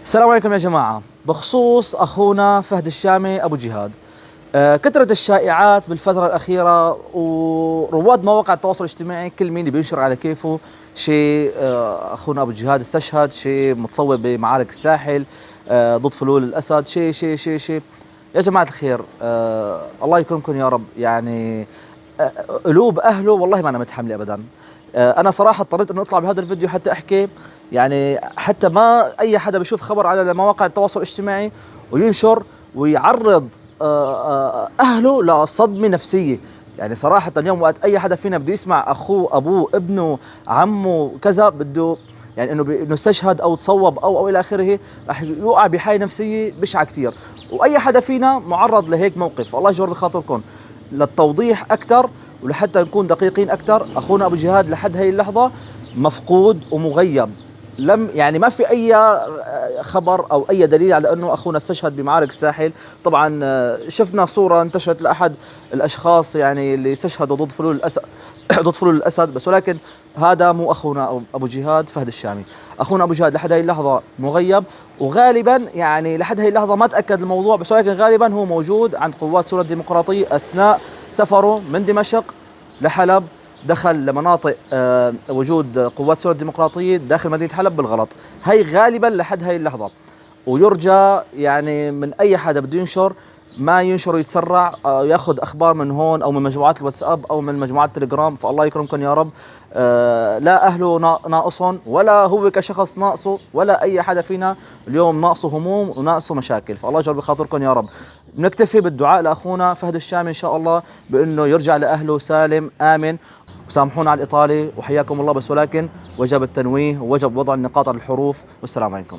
السلام عليكم يا جماعة. بخصوص أخونا فهد الشامي أبو جهاد، كثرت الشائعات بالفترة الأخيرة، ورواد مواقع التواصل الاجتماعي كل مين بينشر على كيفه شيء. أخونا أبو جهاد استشهد، شيء متصور بمعارك الساحل ضد فلول الأسد، شيء. يا جماعة الخير، الله يكرمكم يا رب. يعني قلوب أهله والله ما أنا متحملة أبدا. أنا صراحة اضطريت إنه أطلع بهذا الفيديو حتى أحكي، يعني حتى ما أي حدا بيشوف خبر على مواقع التواصل الاجتماعي وينشر ويعرض أهله لصدمة نفسية. يعني صراحة اليوم وقت أي حدا فينا بده يسمع أخوه، أبوه، ابنه، عمه كذا بده، يعني إنه استشهد أو تصوب أو إلى آخره، رح يوقع بحالة نفسية بشعة كثير. وأي حدا فينا معرض لهيك موقف. الله يجبر بخاطركم. للتوضيح أكثر ولحتى نكون دقيقين أكثر، أخونا أبو جهاد لحد هاي اللحظة مفقود ومغيب. لم يعني ما في أي خبر أو أي دليل على أنه أخونا استشهد بمعارك الساحل. طبعا شفنا صورة انتشرت لأحد الأشخاص يعني اللي استشهدوا ضد فلول الأسد ضد فلول الأسد، بس ولكن هذا مو أخونا أبو جهاد فهد الشامي. أخونا أبو جهاد لحد هاي اللحظة مغيب، وغالبا يعني لحد هاي اللحظة ما تأكد الموضوع، بس ولكن غالبا هو موجود عند قوات سوريا الديمقراطية أثناء سفره من دمشق لحلب. دخل لمناطق وجود قوات سوريا الديمقراطية داخل مدينة حلب بالغلط. هي غالبا لحد هاي اللحظة. ويرجى يعني من أي حدا بده ينشر ما ينشر ويتسرع، ياخذ أخبار من هون أو من مجموعات الواتساب أو من مجموعات التليجرام. فالله يكرمكم يا رب. لا أهله ناقصهم، ولا هو كشخص ناقصه، ولا أي حدا فينا اليوم ناقصه هموم وناقصه مشاكل. فالله يجعل بخاطركم يا رب. بنكتفي بالدعاء لأخونا فهد الشامي إن شاء الله بأنه يرجع لأهله سالم آمن. وسامحونا على الإطالة وحياكم الله، بس ولكن وجب التنويه ووجب وضع النقاط على الحروف. والسلام عليكم.